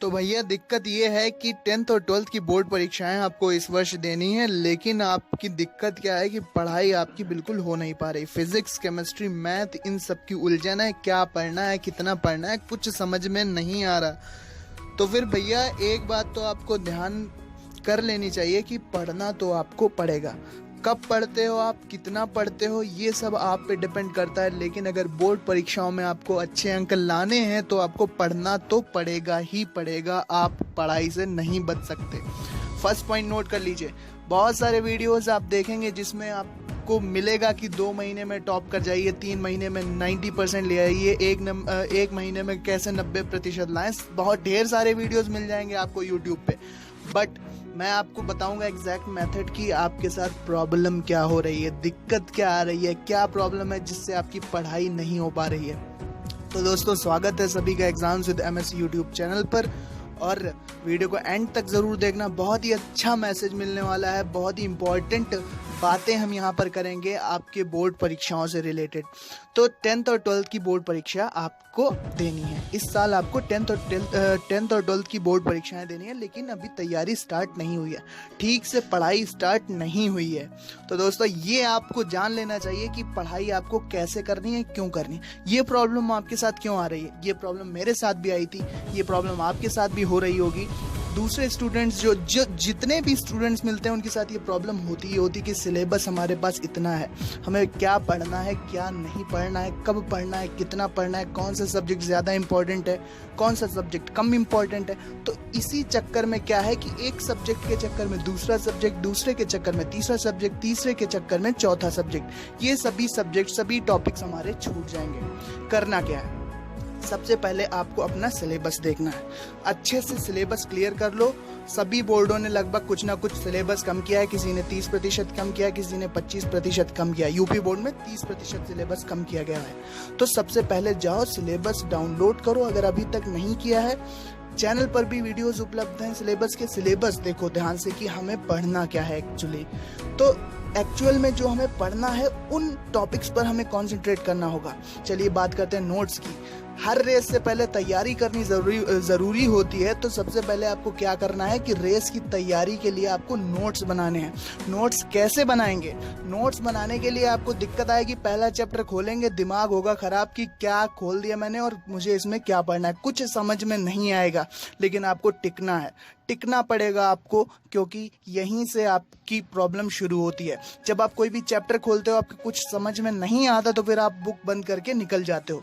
तो भैया दिक्कत ये है कि 10th और 12th की बोर्ड परीक्षाएं आपको इस वर्ष देनी है, लेकिन आपकी दिक्कत क्या है कि पढ़ाई आपकी बिल्कुल हो नहीं पा रही। फिजिक्स, केमिस्ट्री, मैथ, इन सब की उलझन है। क्या पढ़ना है, कितना पढ़ना है, कुछ समझ में नहीं आ रहा। तो फिर भैया एक बात तो आपको ध्यान कर लेनी चाहिए कि पढ़ना तो आपको पड़ेगा। कब पढ़ते हो आप, कितना पढ़ते हो, ये सब आप पे डिपेंड करता है। लेकिन अगर बोर्ड परीक्षाओं में आपको अच्छे अंक लाने हैं तो आपको पढ़ना तो पड़ेगा ही पड़ेगा। आप पढ़ाई से नहीं बच सकते। फर्स्ट पॉइंट नोट कर लीजिए। बहुत सारे वीडियोस आप देखेंगे जिसमें आपको मिलेगा कि 2 महीने में टॉप कर जाइए, 3 महीने में 90% ले आइए, एक महीने में कैसे 90% लाएं। बहुत ढेर सारे वीडियोस मिल जाएंगे आपको यूट्यूब पे। बट मैं आपको बताऊंगा एग्जैक्ट मेथड की आपके साथ प्रॉब्लम क्या हो रही है, दिक्कत क्या आ रही है, क्या प्रॉब्लम है जिससे आपकी पढ़ाई नहीं हो पा रही है। तो दोस्तों, स्वागत है सभी का exams with MS YouTube channel पर, और वीडियो को एंड तक ज़रूर देखना। बहुत ही अच्छा मैसेज मिलने वाला है, बहुत ही इम्पोर्टेंट बातें हम यहाँ पर करेंगे आपके बोर्ड परीक्षाओं से रिलेटेड। तो 10th और 12th की बोर्ड परीक्षा आपको देनी है इस साल। आपको 10th और 12th की बोर्ड परीक्षाएं देनी है, लेकिन अभी तैयारी स्टार्ट नहीं हुई है, ठीक से पढ़ाई स्टार्ट नहीं हुई है। तो दोस्तों, ये आपको जान लेना चाहिए कि पढ़ाई आपको कैसे करनी है, क्यों करनी है। ये प्रॉब्लम आपके साथ क्यों आ रही है। ये प्रॉब्लम मेरे साथ भी आई थी, ये प्रॉब्लम आपके साथ भी हो रही होगी। दूसरे स्टूडेंट्स जो जितने भी स्टूडेंट्स मिलते हैं उनके साथ ये प्रॉब्लम होती कि सिलेबस हमारे पास इतना है, हमें क्या पढ़ना है, क्या नहीं पढ़ना है, कब पढ़ना है, कितना पढ़ना है, कौन सा सब्जेक्ट ज़्यादा इंपॉर्टेंट है, कौन सा सब्जेक्ट कम इंपॉर्टेंट है। तो इसी चक्कर में क्या है कि एक सब्जेक्ट के चक्कर में दूसरा सब्जेक्ट, दूसरे के चक्कर में तीसरा सब्जेक्ट, तीसरे के चक्कर में चौथा सब्जेक्ट, ये सभी सब्जेक्ट, सभी टॉपिक्स हमारे छूट जाएंगे। करना क्या है, सबसे पहले आपको अपना सिलेबस देखना है। अच्छे से सिलेबस क्लियर कर लो। सभी बोर्डों ने लगभग कुछ ना कुछ सिलेबस कम किया है। किसी ने 30% कम किया, किसी ने 25% कम किया। यूपी बोर्ड में 30% सिलेबस कम किया गया है। तो सबसे पहले जाओ, सिलेबस डाउनलोड करो अगर अभी तक नहीं किया है। चैनल पर भी वीडियोस उपलब्ध हैं सिलेबस के। सिलेबस देखो ध्यान से कि हमें पढ़ना क्या है एक्चुअली। तो एक्चुअल में जो हमें पढ़ना है उन टॉपिक्स पर हमें कंसंट्रेट करना होगा। चलिए बात करते हैं नोट्स की। हर रेस से पहले तैयारी करनी ज़रूरी होती है। तो सबसे पहले आपको क्या करना है कि रेस की तैयारी के लिए आपको नोट्स बनाने हैं। नोट्स कैसे बनाएंगे? नोट्स बनाने के लिए आपको दिक्कत आएगी। पहला चैप्टर खोलेंगे, दिमाग होगा ख़राब कि क्या खोल दिया मैंने और मुझे इसमें क्या पढ़ना है, कुछ समझ में नहीं आएगा। लेकिन आपको टिकना है, टिकना पड़ेगा आपको, क्योंकि यहीं से आपकी प्रॉब्लम शुरू होती है। जब आप कोई भी चैप्टर खोलते हो, आपको कुछ समझ में नहीं आता, तो फिर आप बुक बंद करके निकल जाते हो।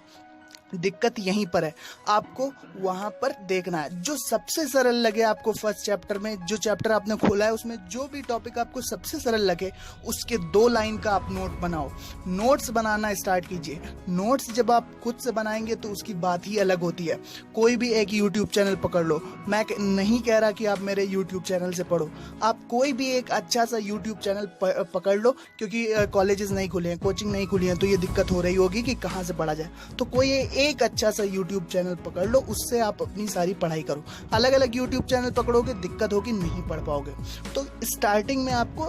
दिक्कत यहीं पर है, आपको वहां पर देखना है। जो सबसे सरल लगे आपको फर्स्ट चैप्टर में, जो चैप्टर आपने खोला है उसमें जो भी टॉपिक आपको सबसे सरल लगे, उसके 2 लाइन का आप नोट बनाओ। नोट्स बनाना स्टार्ट कीजिए। नोट्स जब आप खुद से बनाएंगे तो उसकी बात ही अलग होती है। कोई भी एक यूट्यूब चैनल पकड़ लो। मैं नहीं कह रहा कि आप मेरे यूट्यूब चैनल से पढ़ो, आप कोई भी एक अच्छा सा यूट्यूब चैनल पकड़ लो, क्योंकि कॉलेजेस नहीं खुले हैं, कोचिंग नहीं खुली है, तो ये दिक्कत हो रही होगी कि कहाँ से पढ़ा जाए। तो कोई एक अच्छा सा YouTube चैनल पकड़ लो, उससे आप अपनी सारी पढ़ाई करो। अलग अलग YouTube चैनल पकड़ोगे, दिक्कत होगी, नहीं पढ़ पाओगे। तो स्टार्टिंग में आपको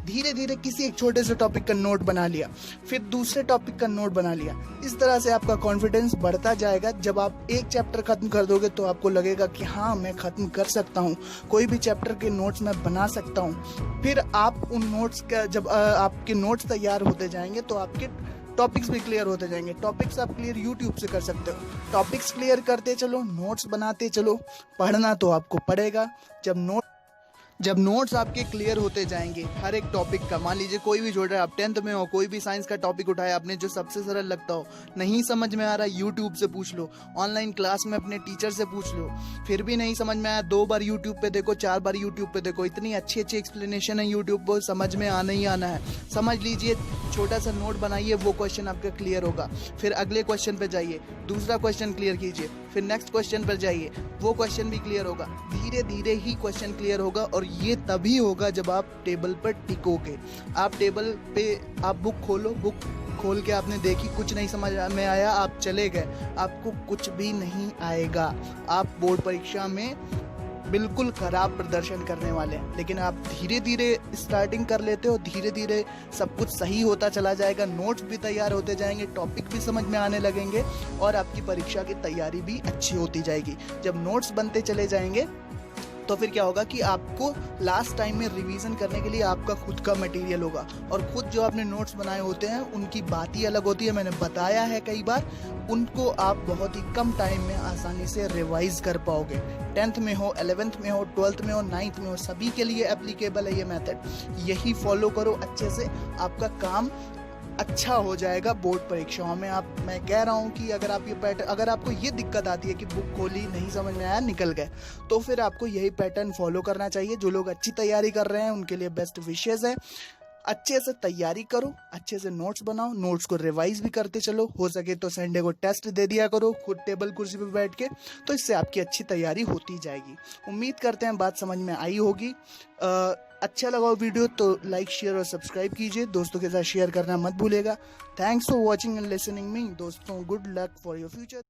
धीरे धीरे किसी एक छोटे से टॉपिक का नोट बना लिया, फिर दूसरे टॉपिक का नोट बना लिया। इस तरह से आपका कॉन्फिडेंस बढ़ता जाएगा। जब आप एक चैप्टर खत्म कर दोगे तो आपको लगेगा कि हाँ, मैं खत्म कर सकता हूँ, कोई भी चैप्टर के नोट्स मैं बना सकता हूँ। फिर आप उन नोट्स का, जब आपके नोट्स तैयार होते जाएंगे तो आपके टॉपिक्स भी क्लियर होते जाएंगे। टॉपिक्स आप क्लियर यूट्यूब से कर सकते हो। टॉपिक्स क्लियर करते चलो, नोट्स बनाते चलो। पढ़ना तो आपको पड़ेगा। जब नोट्स आपके क्लियर होते जाएंगे हर एक टॉपिक का, मान लीजिए कोई भी जोड़ रहा है, आप 10th में हो, कोई भी साइंस का टॉपिक उठाया आपने, जो सबसे सरल लगता हो, नहीं समझ में आ रहा, यूट्यूब से पूछ लो, ऑनलाइन क्लास में अपने टीचर से पूछ लो। फिर भी नहीं समझ में आया, 2 बार यूट्यूब पे देखो, 4 बार यूट्यूब पे देखो। इतनी अच्छी अच्छी एक्सप्लेनेशन है यूट्यूब पर, समझ में आना ही आना है। समझ लीजिए, छोटा सा नोट बनाइए, वो क्वेश्चन आपका क्लियर होगा। फिर अगले क्वेश्चन पर जाइए, दूसरा क्वेश्चन क्लियर कीजिए, फिर नेक्स्ट क्वेश्चन पर जाइए, वो क्वेश्चन भी क्लियर होगा। धीरे धीरे ही क्वेश्चन क्लियर होगा, और ये तभी होगा जब आप टेबल पर टिकोगे। आप टेबल पे आप बुक खोलो, बुक खोल के आपने देखी, कुछ नहीं समझ में आया, आप चले गए, आपको कुछ भी नहीं आएगा। आप बोर्ड परीक्षा में बिल्कुल खराब प्रदर्शन करने वाले हैं। लेकिन आप धीरे धीरे स्टार्टिंग कर लेते हो, धीरे धीरे सब कुछ सही होता चला जाएगा, नोट्स भी तैयार होते जाएंगे, टॉपिक भी समझ में आने लगेंगे और आपकी परीक्षा की तैयारी भी अच्छी होती जाएगी। जब नोट्स बनते चले जाएंगे तो फिर क्या होगा कि आपको लास्ट टाइम में रिवीजन करने के लिए आपका खुद का मटेरियल होगा, और खुद जो आपने नोट्स बनाए होते हैं उनकी बात ही अलग होती है। मैंने बताया है कई बार, उनको आप बहुत ही कम टाइम में आसानी से रिवाइज कर पाओगे। 10th में हो, 11th में हो, 12th में हो, 9th में हो, सभी के लिए एप्लीकेबल है ये मेथड। यही फॉलो करो अच्छे से, आपका काम अच्छा हो जाएगा बोर्ड परीक्षाओं में। मैं कह रहा हूँ कि अगर आप ये पैटर्न, अगर आपको ये दिक्कत आती है कि बुक खोली नहीं समझ में आया निकल गए, तो फिर आपको यही पैटर्न फॉलो करना चाहिए। जो लोग अच्छी तैयारी कर रहे हैं उनके लिए बेस्ट विशेष है। अच्छे से तैयारी करो, अच्छे से नोट्स बनाओ, नोट्स को रिवाइज भी करते चलो, हो सके तो संडे को टेस्ट दे दिया करो खुद टेबल कुर्सी पे बैठ के, तो इससे आपकी अच्छी तैयारी होती जाएगी। उम्मीद करते हैं बात समझ में आई होगी। अच्छा लगा वीडियो तो लाइक, शेयर और सब्सक्राइब कीजिए, दोस्तों के साथ शेयर करना मत भूलेगा। Thanks for watching and listening me दोस्तों, good luck for your future.